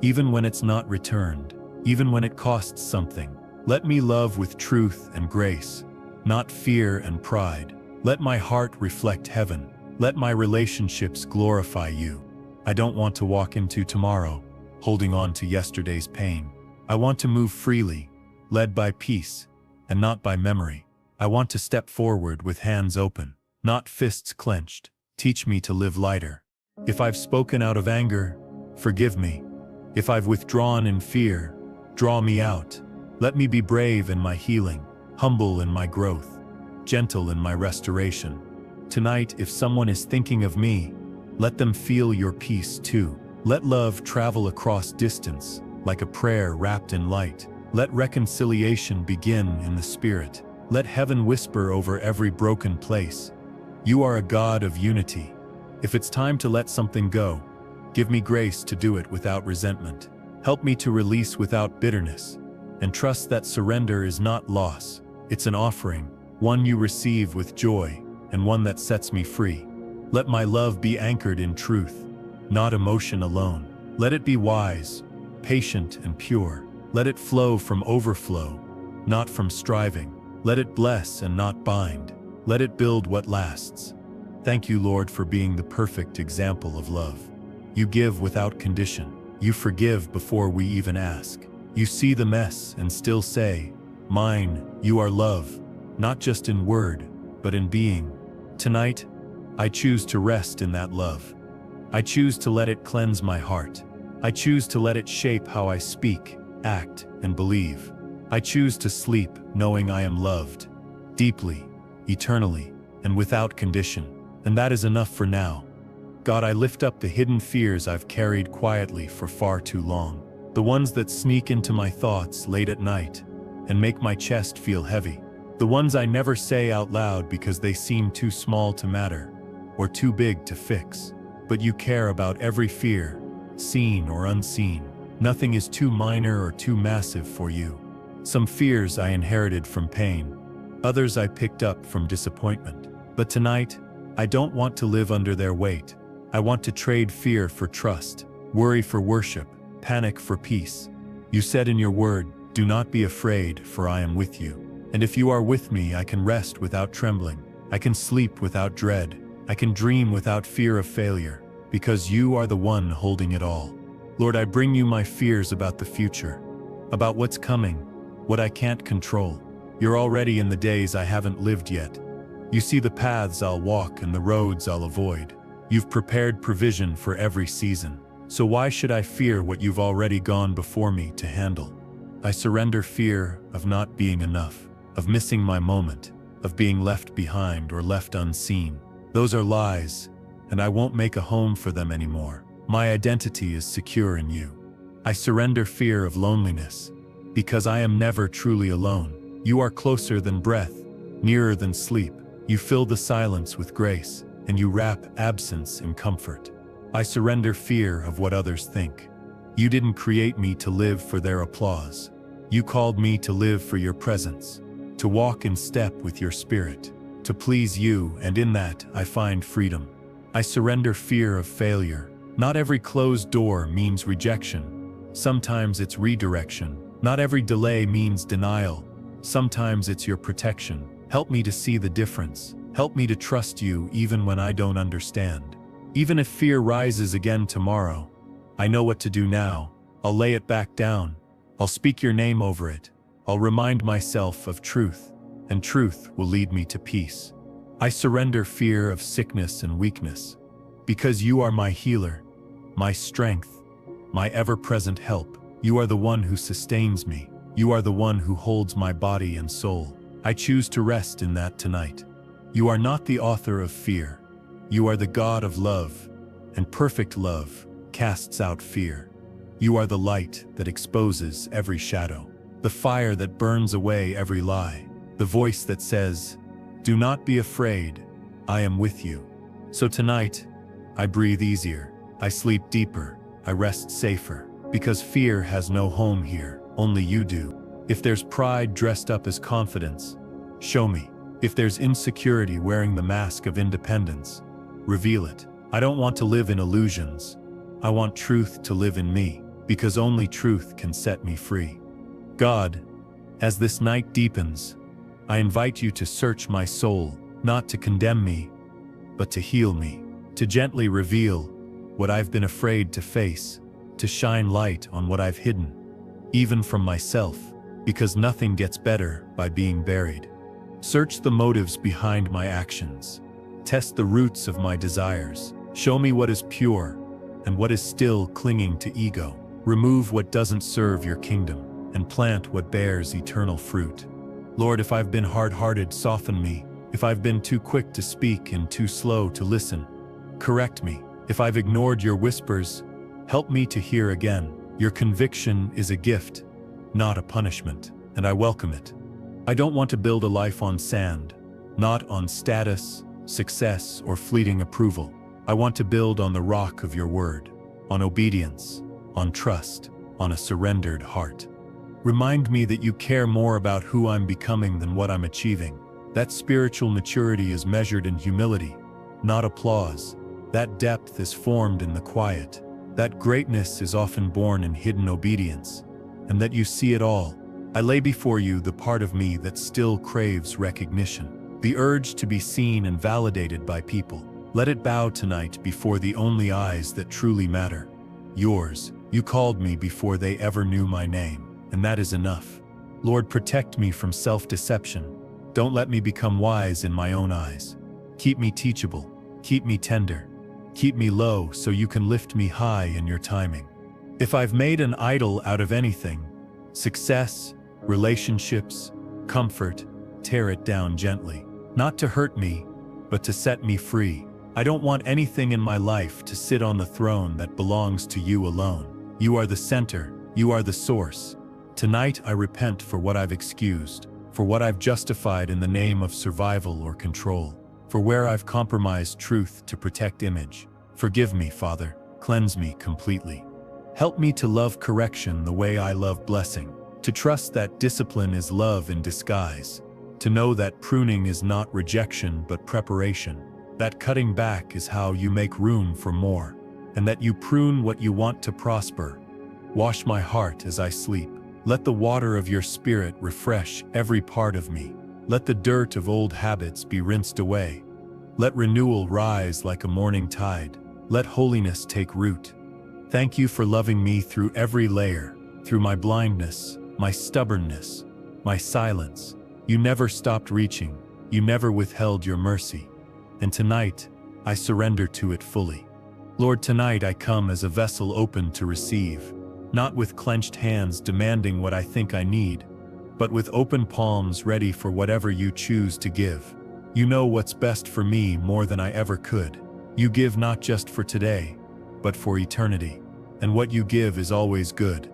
even when it's not returned, even when it costs something. Let me love with truth and grace, not fear and pride. Let my heart reflect heaven. Let my relationships glorify you. I don't want to walk into tomorrow, holding on to yesterday's pain. I want to move freely, led by peace, and not by memory. I want to step forward with hands open, not fists clenched. Teach me to live lighter. If I've spoken out of anger, forgive me. If I've withdrawn in fear, draw me out. Let me be brave in my healing, humble in my growth, gentle in my restoration. Tonight, if someone is thinking of me, let them feel your peace too. Let love travel across distance, like a prayer wrapped in light. Let reconciliation begin in the spirit. Let heaven whisper over every broken place. You are a God of unity. If it's time to let something go, give me grace to do it without resentment. Help me to release without bitterness, and trust that surrender is not loss. It's an offering, one you receive with joy, and one that sets me free. Let my love be anchored in truth, not emotion alone. Let it be wise, patient, and pure. Let it flow from overflow, not from striving. Let it bless and not bind. Let it build what lasts. Thank you, Lord, for being the perfect example of love. You give without condition. You forgive before we even ask. You see the mess and still say, "Mine, you are love," not just in word, but in being. Tonight, I choose to rest in that love. I choose to let it cleanse my heart. I choose to let it shape how I speak, act, and believe. I choose to sleep knowing I am loved, deeply, eternally, and without condition. And that is enough for now. God, I lift up the hidden fears I've carried quietly for far too long. The ones that sneak into my thoughts late at night and make my chest feel heavy. The ones I never say out loud because they seem too small to matter or too big to fix. But you care about every fear, seen or unseen. Nothing is too minor or too massive for you. Some fears I inherited from pain, others I picked up from disappointment. But tonight, I don't want to live under their weight. I want to trade fear for trust, worry for worship, panic for peace. You said in your word, "Do not be afraid, for I am with you." And if you are with me, I can rest without trembling. I can sleep without dread. I can dream without fear of failure, because you are the one holding it all. Lord, I bring you my fears about the future, about what's coming, what I can't control. You're already in the days I haven't lived yet. You see the paths I'll walk and the roads I'll avoid. You've prepared provision for every season. So why should I fear what you've already gone before me to handle? I surrender fear of not being enough, of missing my moment, of being left behind or left unseen. Those are lies, and I won't make a home for them anymore. My identity is secure in you. I surrender fear of loneliness, because I am never truly alone. You are closer than breath, nearer than sleep. You fill the silence with grace, and you wrap absence in comfort. I surrender fear of what others think. You didn't create me to live for their applause. You called me to live for your presence, to walk in step with your spirit, to please you, and in that I find freedom. I surrender fear of failure. Not every closed door means rejection. Sometimes it's redirection. Not every delay means denial. Sometimes it's your protection. Help me to see the difference. Help me to trust you even when I don't understand. Even if fear rises again tomorrow, I know what to do now. I'll lay it back down. I'll speak your name over it. I'll remind myself of truth, and truth will lead me to peace. I surrender fear of sickness and weakness, because you are my healer, my strength, my ever-present help. You are the one who sustains me. You are the one who holds my body and soul. I choose to rest in that tonight. You are not the author of fear. You are the God of love, and perfect love casts out fear. You are the light that exposes every shadow, the fire that burns away every lie, the voice that says, "Do not be afraid, I am with you." So tonight, I breathe easier, I sleep deeper, I rest safer, because fear has no home here, only you do. If there's pride dressed up as confidence, show me. If there's insecurity wearing the mask of independence, reveal it. I don't want to live in illusions. I want truth to live in me, because only truth can set me free. God, as this night deepens, I invite you to search my soul, not to condemn me, but to heal me, to gently reveal what I've been afraid to face, to shine light on what I've hidden, even from myself, because nothing gets better by being buried. Search the motives behind my actions. Test the roots of my desires. Show me what is pure and what is still clinging to ego. Remove what doesn't serve your kingdom and plant what bears eternal fruit. Lord, if I've been hard-hearted, soften me. If I've been too quick to speak and too slow to listen, correct me. If I've ignored your whispers, help me to hear again. Your conviction is a gift, not a punishment, and I welcome it. I don't want to build a life on sand, not on status, success, or fleeting approval. I want to build on the rock of your word, on obedience, on trust, on a surrendered heart. Remind me that you care more about who I'm becoming than what I'm achieving. That spiritual maturity is measured in humility, not applause. That depth is formed in the quiet. That greatness is often born in hidden obedience, and that you see it all. I lay before you the part of me that still craves recognition, the urge to be seen and validated by people. Let it bow tonight before the only eyes that truly matter, yours. You called me before they ever knew my name, and that is enough. Lord, protect me from self-deception. Don't let me become wise in my own eyes. Keep me teachable, keep me tender, keep me low so you can lift me high in your timing. If I've made an idol out of anything, success, relationships, comfort, tear it down gently. Not to hurt me, but to set me free. I don't want anything in my life to sit on the throne that belongs to you alone. You are the center, you are the source. Tonight I repent for what I've excused, for what I've justified in the name of survival or control, for where I've compromised truth to protect image. Forgive me, Father, cleanse me completely. Help me to love correction the way I love blessing, to trust that discipline is love in disguise, to know that pruning is not rejection but preparation, that cutting back is how you make room for more, and that you prune what you want to prosper. Wash my heart as I sleep. Let the water of your Spirit refresh every part of me. Let the dirt of old habits be rinsed away. Let renewal rise like a morning tide. Let holiness take root. Thank you for loving me through every layer, through my blindness, my stubbornness, my silence. You never stopped reaching. You never withheld your mercy. And tonight, I surrender to it fully. Lord, tonight I come as a vessel open to receive, not with clenched hands demanding what I think I need, but with open palms ready for whatever you choose to give. You know what's best for me more than I ever could. You give not just for today, but for eternity. And what you give is always good.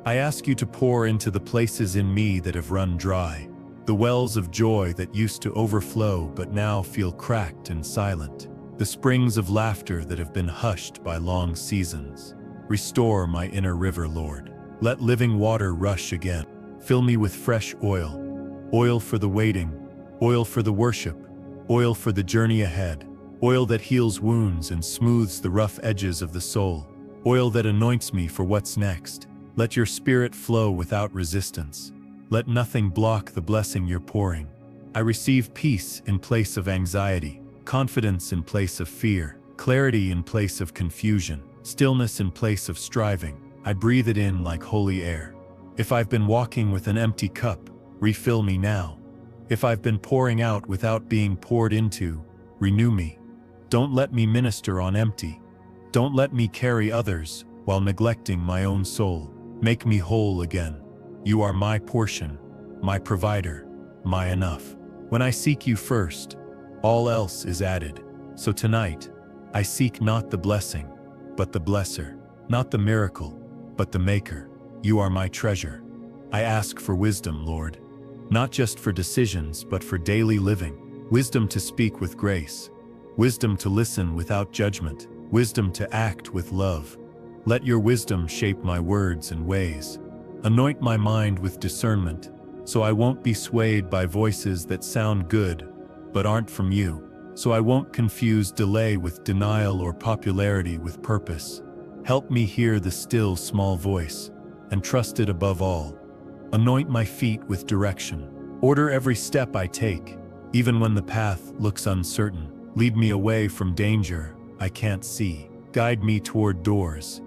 I ask you to pour into the places in me that have run dry, the wells of joy that used to overflow but now feel cracked and silent, the springs of laughter that have been hushed by long seasons. Restore my inner river, Lord. Let living water rush again. Fill me with fresh oil, oil for the waiting, oil for the worship, oil for the journey ahead, oil that heals wounds and smooths the rough edges of the soul, oil that anoints me for what's next. Let your Spirit flow without resistance. Let nothing block the blessing you're pouring. I receive peace in place of anxiety, confidence in place of fear, clarity in place of confusion, stillness in place of striving. I breathe it in like holy air. If I've been walking with an empty cup, refill me now. If I've been pouring out without being poured into, renew me. Don't let me minister on empty. Don't let me carry others while neglecting my own soul. Make me whole again. You are my portion, my provider, my enough. When I seek you first, all else is added. So tonight, I seek not the blessing, but the blesser, not the miracle, but the maker. You are my treasure. I ask for wisdom, Lord, not just for decisions, but for daily living. Wisdom to speak with grace, wisdom to listen without judgment, wisdom to act with love. Let your wisdom shape my words and ways. Anoint my mind with discernment, so I won't be swayed by voices that sound good, but aren't from you. So I won't confuse delay with denial or popularity with purpose. Help me hear the still small voice, and trust it above all. Anoint my feet with direction. Order every step I take, even when the path looks uncertain. Lead me away from danger I can't see. Guide me toward doors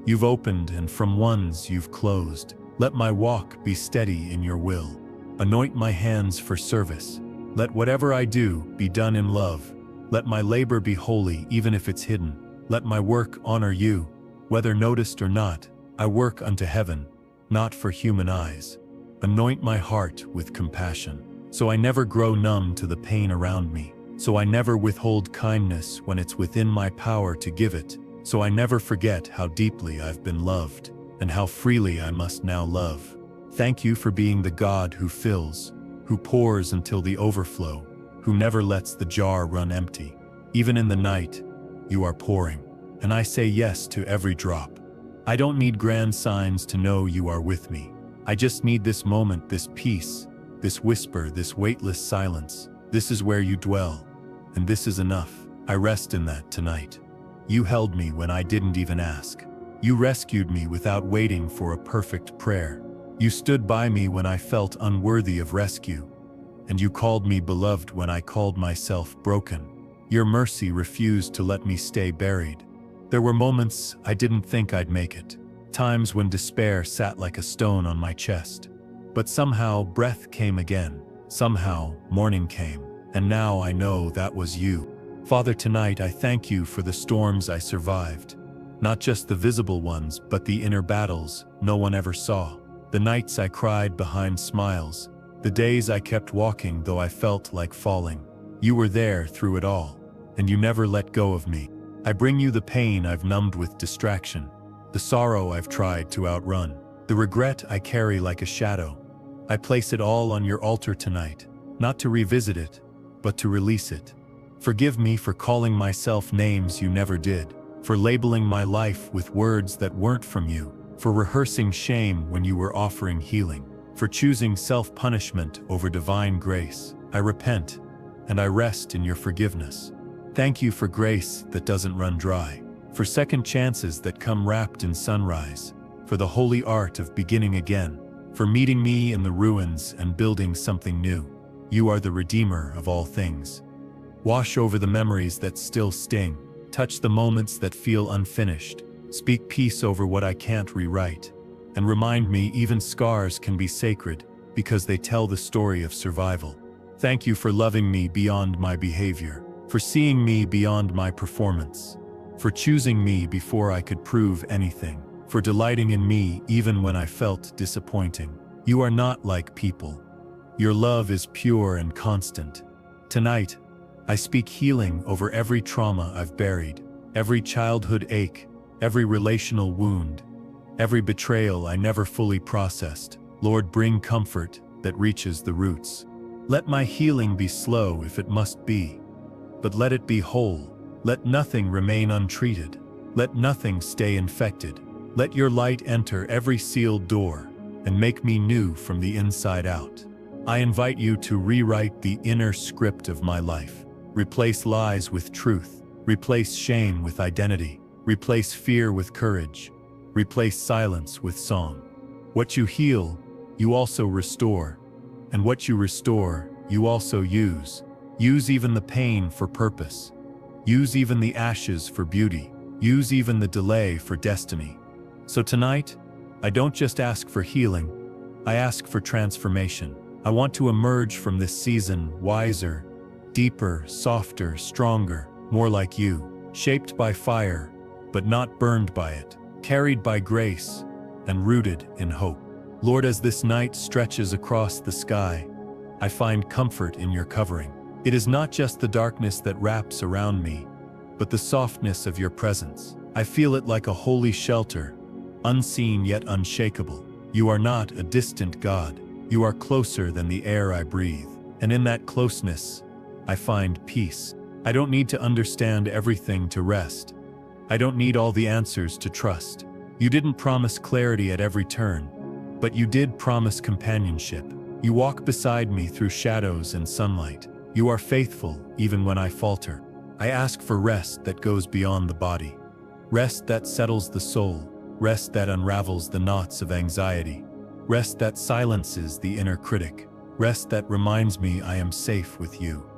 you've opened and from ones you've closed. Let my walk be steady in your will. Anoint my hands for service. Let whatever I do be done in love. Let my labor be holy even if it's hidden. Let my work honor you, whether noticed or not. I work unto heaven, not for human eyes. Anoint my heart with compassion, so I never grow numb to the pain around me. So I never withhold kindness when it's within my power to give it. So I never forget how deeply I've been loved, and how freely I must now love. Thank you for being the God who fills, who pours until the overflow, who never lets the jar run empty. Even in the night, you are pouring, and I say yes to every drop. I don't need grand signs to know you are with me. I just need this moment, this peace, this whisper, this weightless silence. This is where you dwell, and this is enough. I rest in that tonight. You held me when I didn't even ask. You rescued me without waiting for a perfect prayer. You stood by me when I felt unworthy of rescue, and you called me beloved when I called myself broken. Your mercy refused to let me stay buried. There were moments I didn't think I'd make it, times when despair sat like a stone on my chest. But somehow breath came again, somehow morning came, and now I know that was you. Father, tonight I thank you for the storms I survived, not just the visible ones, but the inner battles no one ever saw. The nights I cried behind smiles, the days I kept walking though I felt like falling. You were there through it all, and you never let go of me. I bring you the pain I've numbed with distraction, the sorrow I've tried to outrun, the regret I carry like a shadow. I place it all on your altar tonight, not to revisit it, but to release it. Forgive me for calling myself names you never did, for labeling my life with words that weren't from you, for rehearsing shame when you were offering healing, for choosing self-punishment over divine grace. I repent, and I rest in your forgiveness. Thank you for grace that doesn't run dry, for second chances that come wrapped in sunrise, for the holy art of beginning again, for meeting me in the ruins and building something new. You are the Redeemer of all things. Wash over the memories that still sting, touch the moments that feel unfinished, speak peace over what I can't rewrite, and remind me even scars can be sacred because they tell the story of survival. Thank you for loving me beyond my behavior, for seeing me beyond my performance, for choosing me before I could prove anything, for delighting in me even when I felt disappointing. You are not like people. Your love is pure and constant. Tonight, I speak healing over every trauma I've buried, every childhood ache, every relational wound, every betrayal I never fully processed. Lord, bring comfort that reaches the roots. Let my healing be slow if it must be, but let it be whole. Let nothing remain untreated. Let nothing stay infected. Let your light enter every sealed door and make me new from the inside out. I invite you to rewrite the inner script of my life. Replace lies with truth. Replace shame with identity. Replace fear with courage. Replace silence with song. What you heal, you also restore. And what you restore, you also use. Use even the pain for purpose. Use even the ashes for beauty. Use even the delay for destiny. So tonight, I don't just ask for healing, I ask for transformation. I want to emerge from this season wiser, deeper, softer, stronger, more like you, shaped by fire, but not burned by it, carried by grace, and rooted in hope. Lord, as this night stretches across the sky, I find comfort in your covering. It is not just the darkness that wraps around me, but the softness of your presence. I feel it like a holy shelter, unseen yet unshakable. You are not a distant God. You are closer than the air I breathe. And in that closeness, I find peace. I don't need to understand everything to rest. I don't need all the answers to trust. You didn't promise clarity at every turn, but you did promise companionship. You walk beside me through shadows and sunlight. You are faithful even when I falter. I ask for rest that goes beyond the body. Rest that settles the soul. Rest that unravels the knots of anxiety. Rest that silences the inner critic. Rest that reminds me I am safe with you.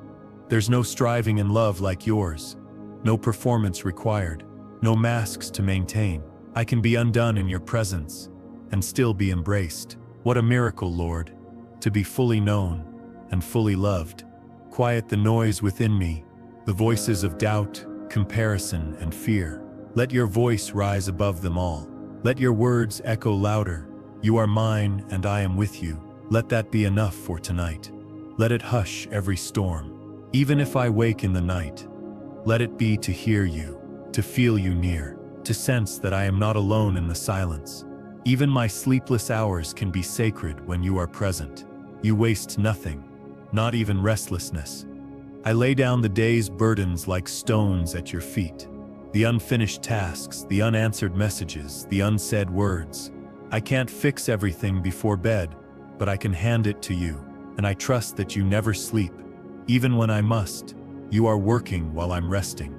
There's no striving in love like yours. No performance required. No masks to maintain. I can be undone in your presence and still be embraced. What a miracle, Lord, to be fully known and fully loved. Quiet the noise within me, the voices of doubt, comparison, and fear. Let your voice rise above them all. Let your words echo louder. You are mine and I am with you. Let that be enough for tonight. Let it hush every storm. Even if I wake in the night, let it be to hear you, to feel you near, to sense that I am not alone in the silence. Even my sleepless hours can be sacred when you are present. You waste nothing, not even restlessness. I lay down the day's burdens like stones at your feet. The unfinished tasks, the unanswered messages, the unsaid words. I can't fix everything before bed, but I can hand it to you, and I trust that you never sleep. Even when I must, you are working while I'm resting.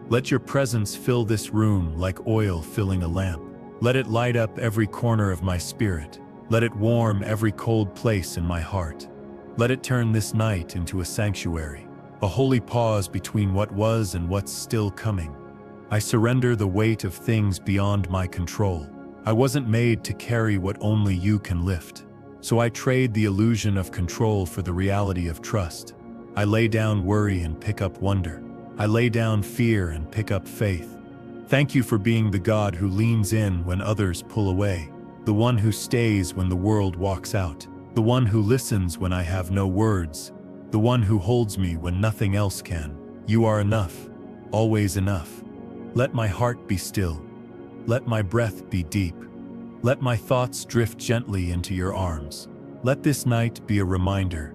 Let your presence fill this room like oil filling a lamp. Let it light up every corner of my spirit. Let it warm every cold place in my heart. Let it turn this night into a sanctuary, a holy pause between what was and what's still coming. I surrender the weight of things beyond my control. I wasn't made to carry what only you can lift. So I trade the illusion of control for the reality of trust. I lay down worry and pick up wonder. I lay down fear and pick up faith. Thank you for being the God who leans in when others pull away, the one who stays when the world walks out, the one who listens when I have no words, the one who holds me when nothing else can. You are enough, always enough. Let my heart be still. Let my breath be deep. Let my thoughts drift gently into your arms. Let this night be a reminder.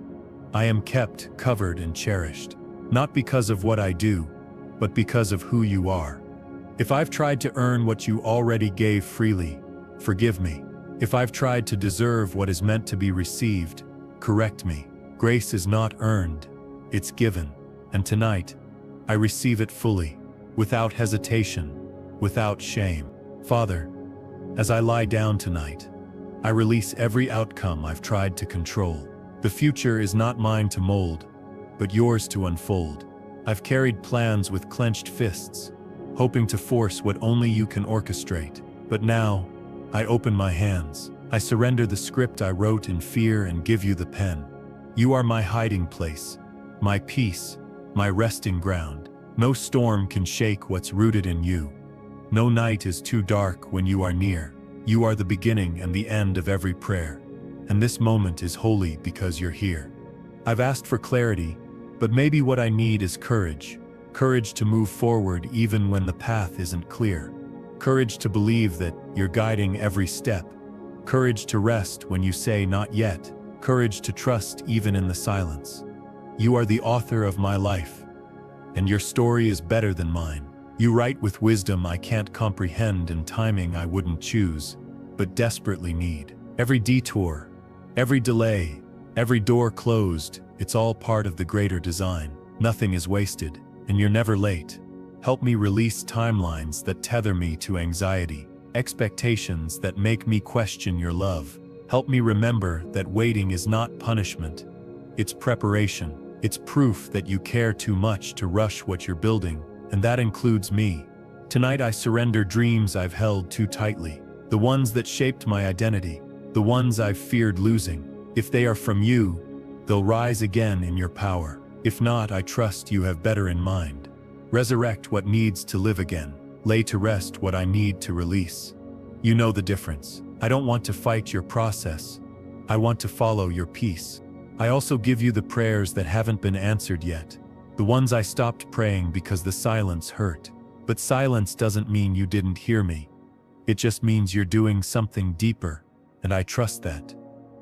I am kept, covered, and cherished, not because of what I do, but because of who you are. If I've tried to earn what you already gave freely, forgive me. If I've tried to deserve what is meant to be received, correct me. Grace is not earned, it's given. And tonight, I receive it fully, without hesitation, without shame. Father, as I lie down tonight, I release every outcome I've tried to control. The future is not mine to mold, but yours to unfold. I've carried plans with clenched fists, hoping to force what only you can orchestrate. But now, I open my hands. I surrender the script I wrote in fear and give you the pen. You are my hiding place, my peace, my resting ground. No storm can shake what's rooted in you. No night is too dark when you are near. You are the beginning and the end of every prayer. And this moment is holy because you're here. I've asked for clarity, but maybe what I need is courage. Courage to move forward even when the path isn't clear. Courage to believe that you're guiding every step. Courage to rest when you say not yet. Courage to trust even in the silence. You are the author of my life, and your story is better than mine. You write with wisdom I can't comprehend and timing I wouldn't choose, but desperately need. Every detour, every delay, every door closed, it's all part of the greater design. Nothing is wasted, and you're never late. Help me release timelines that tether me to anxiety, expectations that make me question your love. Help me remember that waiting is not punishment, it's preparation. It's proof that you care too much to rush what you're building, and that includes me. Tonight I surrender dreams I've held too tightly, the ones that shaped my identity, the ones I've feared losing. If they are from you, they'll rise again in your power. If not, I trust you have better in mind. Resurrect what needs to live again. lay to rest what I need to release. You know the difference. I don't want to fight your process. I want to follow your peace. I also give you the prayers that haven't been answered yet. The ones I stopped praying because the silence hurt. But silence doesn't mean you didn't hear me. It just means you're doing something deeper, and I trust that.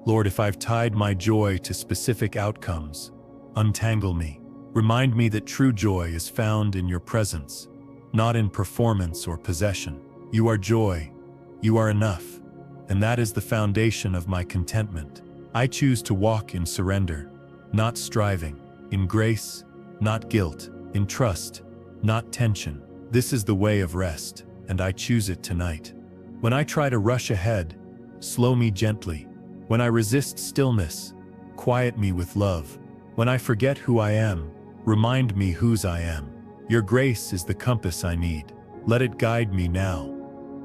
Lord, if I've tied my joy to specific outcomes, untangle me. Remind me that true joy is found in your presence, not in performance or possession. You are joy. You are enough. And that is the foundation of my contentment. I choose to walk in surrender, not striving, in grace, not guilt, in trust, not tension. This is the way of rest, and I choose it tonight. When I try to rush ahead, slow me gently. When I resist stillness, quiet me with love. When I forget who I am, remind me whose I am. Your grace is the compass I need. Let it guide me now.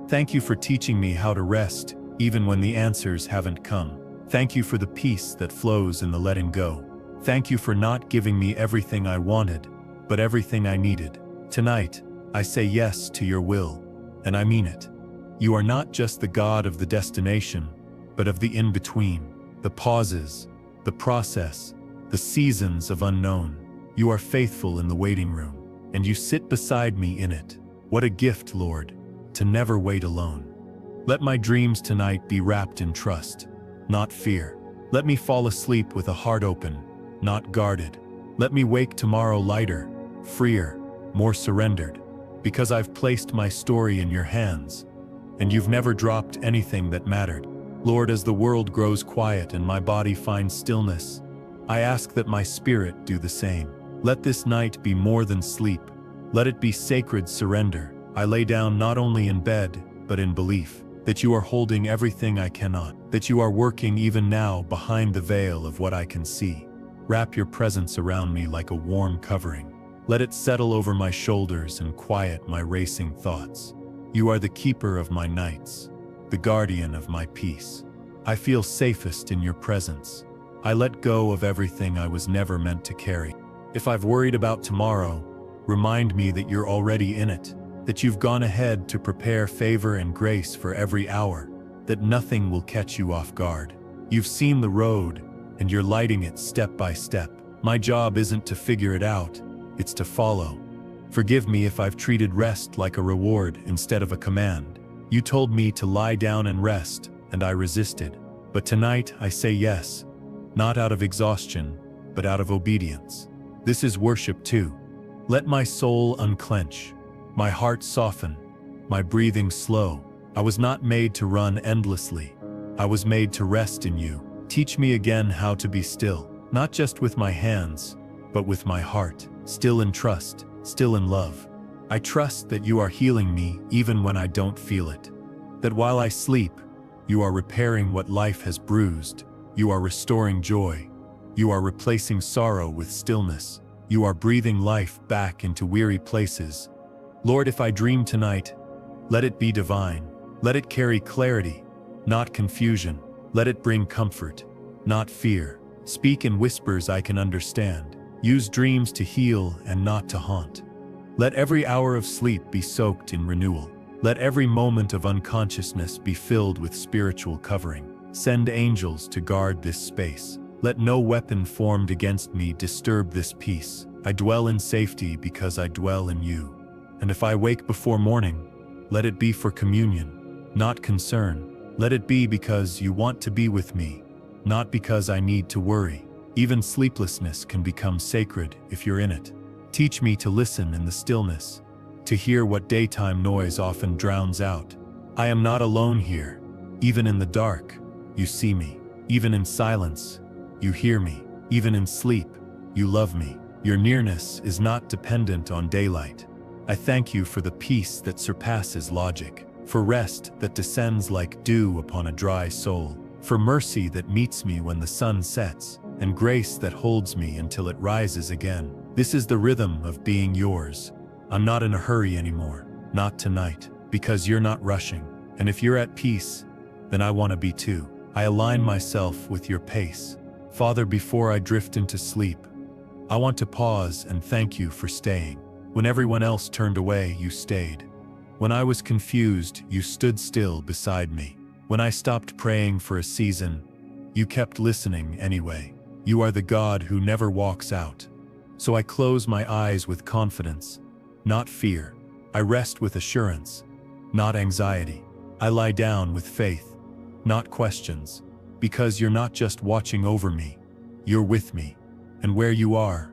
Thank you for teaching me how to rest, even when the answers haven't come. Thank you for the peace that flows in the letting go. Thank you for not giving me everything I wanted, but everything I needed. Tonight, I say yes to your will, and I mean it. You are not just the God of the destination, but of the in-between, the pauses, the process, the seasons of unknown. You are faithful in the waiting room, and you sit beside me in it. What a gift, Lord, to never wait alone. Let my dreams tonight be wrapped in trust, not fear. Let me fall asleep with a heart open, not guarded. Let me wake tomorrow lighter, freer, more surrendered, because I've placed my story in your hands, and you've never dropped anything that mattered. Lord, as the world grows quiet and my body finds stillness, I ask that my spirit do the same. Let this night be more than sleep. Let it be sacred surrender. I lay down not only in bed, but in belief that you are holding everything I cannot, that you are working even now behind the veil of what I can see. Wrap your presence around me like a warm covering. Let it settle over my shoulders and quiet my racing thoughts. You are the keeper of my nights, the guardian of my peace. I feel safest in your presence. I let go of everything I was never meant to carry. If I've worried about tomorrow, remind me that you're already in it, that you've gone ahead to prepare favor and grace for every hour, that nothing will catch you off guard. You've seen the road, and you're lighting it step by step. My job isn't to figure it out, it's to follow. Forgive me if I've treated rest like a reward instead of a command. You told me to lie down and rest, and I resisted. But tonight I say yes, not out of exhaustion, but out of obedience. This is worship too. Let my soul unclench, my heart soften, my breathing slow. I was not made to run endlessly. I was made to rest in you. Teach me again how to be still, not just with my hands, but with my heart, still in trust, still in love. I trust that you are healing me even when I don't feel it. That while I sleep, you are repairing what life has bruised. You are restoring joy. You are replacing sorrow with stillness. You are breathing life back into weary places. Lord, if I dream tonight, let it be divine. Let it carry clarity, not confusion. Let it bring comfort, not fear. Speak in whispers I can understand. Use dreams to heal and not to haunt. Let every hour of sleep be soaked in renewal. Let every moment of unconsciousness be filled with spiritual covering. Send angels to guard this space. Let no weapon formed against me disturb this peace. I dwell in safety because I dwell in you. And if I wake before morning, let it be for communion, not concern. Let it be because you want to be with me, not because I need to worry. Even sleeplessness can become sacred if you're in it. Teach me to listen in the stillness, to hear what daytime noise often drowns out. I am not alone here. Even in the dark, you see me. Even in silence, you hear me. Even in sleep, you love me. Your nearness is not dependent on daylight. I thank you for the peace that surpasses logic, for rest that descends like dew upon a dry soul, for mercy that meets me when the sun sets, and grace that holds me until it rises again. This is the rhythm of being yours. I'm not in a hurry anymore, not tonight, because you're not rushing. And if you're at peace, then I want to be too. I align myself with your pace. Father, before I drift into sleep, I want to pause and thank you for staying. When everyone else turned away, you stayed. When I was confused, you stood still beside me. When I stopped praying for a season, you kept listening anyway. You are the God who never walks out. So I close my eyes with confidence, not fear. I rest with assurance, not anxiety. I lie down with faith, not questions, because you're not just watching over me, you're with me. And where you are,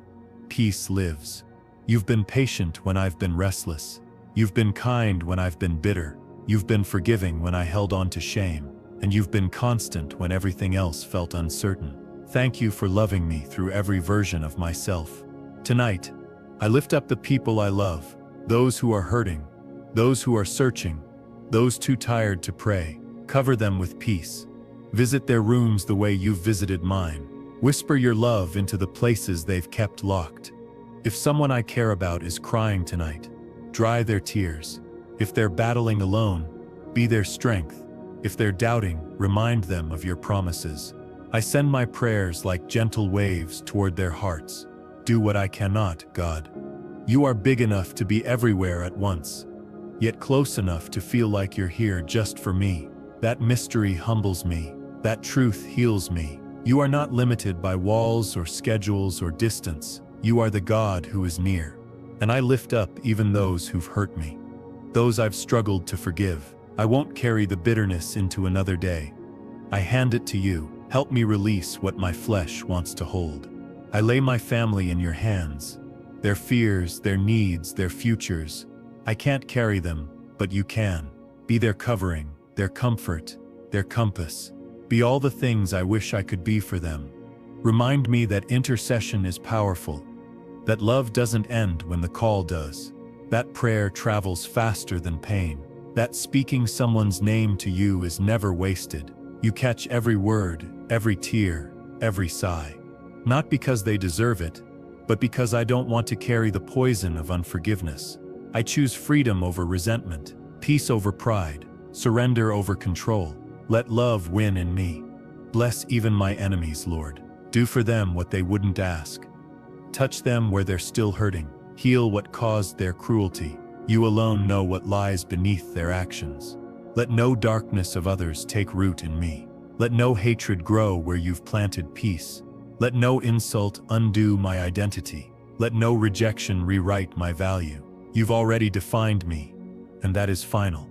peace lives. You've been patient when I've been restless. You've been kind when I've been bitter. You've been forgiving when I held on to shame. And you've been constant when everything else felt uncertain. Thank you for loving me through every version of myself. Tonight, I lift up the people I love, those who are hurting, those who are searching, those too tired to pray. Cover them with peace. Visit their rooms the way you've visited mine. Whisper your love into the places they've kept locked. If someone I care about is crying tonight, dry their tears. If they're battling alone, be their strength. If they're doubting, remind them of your promises. I send my prayers like gentle waves toward their hearts. Do what I cannot, God. You are big enough to be everywhere at once, yet close enough to feel like you're here just for me. That mystery humbles me. That truth heals me. You are not limited by walls or schedules or distance. You are the God who is near. And I lift up even those who've hurt me, those I've struggled to forgive. I won't carry the bitterness into another day. I hand it to you. Help me release what my flesh wants to hold. I lay my family in your hands. Their fears, their needs, their futures. I can't carry them, but you can. Be their covering, their comfort, their compass. Be all the things I wish I could be for them. Remind me that intercession is powerful, that love doesn't end when the call does, that prayer travels faster than pain, that speaking someone's name to you is never wasted. You catch every word, every tear, every sigh. Not because they deserve it, but because I don't want to carry the poison of unforgiveness. I choose freedom over resentment, peace over pride, surrender over control. Let love win in me. Bless even my enemies, Lord. Do for them what they wouldn't ask. Touch them where they're still hurting. Heal what caused their cruelty. You alone know what lies beneath their actions. Let no darkness of others take root in me. Let no hatred grow where you've planted peace. Let no insult undo my identity. Let no rejection rewrite my value. You've already defined me, and that is final.